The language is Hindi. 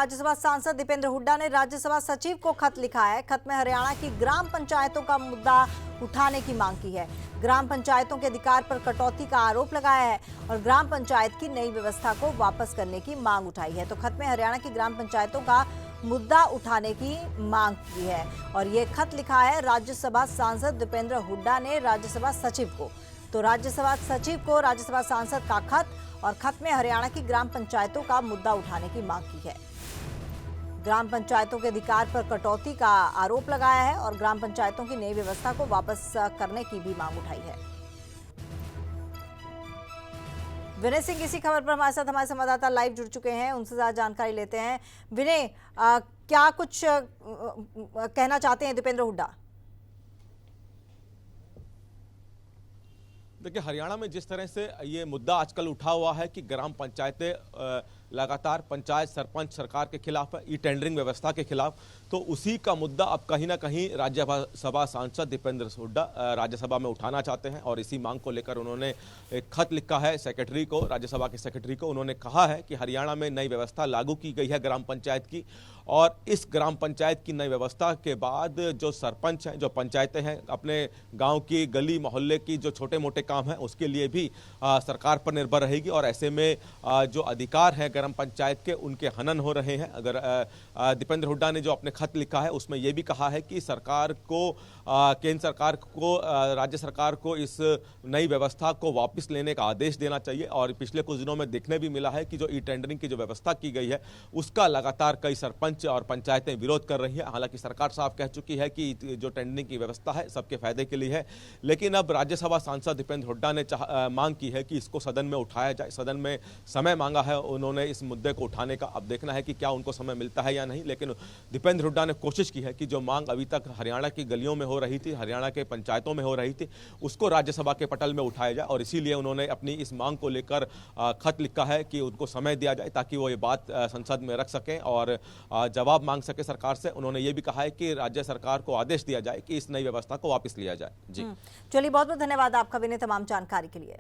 राज्यसभा सांसद दीपेंद्र हुड्डा ने राज्यसभा सचिव को खत लिखा है। खत में हरियाणा की ग्राम पंचायतों का मुद्दा उठाने की मांग की है। ग्राम पंचायतों के अधिकार पर कटौती का आरोप लगाया है और ग्राम पंचायत की नई व्यवस्था को वापस करने की मांग उठाई है। तो खत में हरियाणा की ग्राम पंचायतों का मुद्दा उठाने की मांग की है और ये खत लिखा है राज्यसभा सांसद दीपेंद्र हुड्डा ने राज्यसभा सचिव को। तो राज्यसभा सचिव को राज्यसभा सांसद का खत और खत में हरियाणा की ग्राम पंचायतों का मुद्दा उठाने की मांग की है। ग्राम पंचायतों के अधिकार पर कटौती का आरोप लगाया है और ग्राम पंचायतों की नई व्यवस्था को वापस करने की भी मांग उठाई है। विनय सिंह इसी खबर पर हमारे संवाददाता लाइव जुड़ चुके हैं, उनसे ज्यादा जानकारी लेते हैं। विनय, क्या कुछ कहना चाहते हैं दीपेंद्र हुड्डा? देखिए, हरियाणा में जिस तरह से ये मुद्दा आजकल उठा हुआ है कि ग्राम पंचायतें लगातार पंचायत सरपंच सरकार के खिलाफ है, ई टेंडरिंग व्यवस्था के खिलाफ, तो उसी का मुद्दा अब कहीं ना कहीं राज्यसभा सांसद दीपेंद्र हुड्डा राज्यसभा में उठाना चाहते हैं और इसी मांग को लेकर उन्होंने एक खत लिखा है सेक्रेटरी को, राज्यसभा के सेक्रेटरी को। उन्होंने कहा है कि हरियाणा में नई व्यवस्था लागू की गई है ग्राम पंचायत की, और इस ग्राम पंचायत की नई व्यवस्था के बाद जो सरपंच हैं, जो पंचायतें हैं, अपने गांव की गली मोहल्ले की जो छोटे मोटे काम हैं उसके लिए भी सरकार पर निर्भर रहेगी और ऐसे में जो अधिकार हैं ग्राम पंचायत के उनके हनन हो रहे हैं। अगर दीपेंद्र हुड्डा ने जो अपने खत लिखा है उसमें यह भी कहा है कि सरकार को, केंद्र सरकार को, राज्य सरकार को इस नई व्यवस्था को वापस लेने का आदेश देना चाहिए। और पिछले कुछ दिनों में देखने भी मिला है कि जो ई टेंडरिंग की जो व्यवस्था की गई है उसका लगातार कई सरपंच और पंचायतें विरोध कर रही हैं। हालांकि सरकार साफ कह चुकी है कि जो टेंडरिंग की व्यवस्था है सबके फायदे के लिए है, लेकिन अब राज्यसभा सांसद दीपेंद्र हुड्डा ने मांग की है कि इसको सदन में उठाया जाए। सदन में समय मांगा है उन्होंने इस मुद्दे को उठाने का। अब देखना है कि क्या उनको समय मिलता है या नहीं, लेकिन दीपेंद्र हुड्डा ने कोशिश की है कि जो मांग अभी तक हरियाणा की गलियों में हो रही थी, हरियाणा के पंचायतों में हो रही थी, उसको राज्यसभा के पटल में उठाया जाए। और इसीलिए उन्होंने अपनी इस मांग को लेकर खत लिखा है कि उनको समय दिया जाए ताकि वो ये बात संसद में रख सकें और जवाब मांग सके सरकार से। उन्होंने ये भी कहा है कि राज्य सरकार को आदेश दिया जाए कि इस नई व्यवस्था को वापस लिया जाए। जी चलिए, बहुत बहुत धन्यवाद आपका विनय तमाम जानकारी के लिए।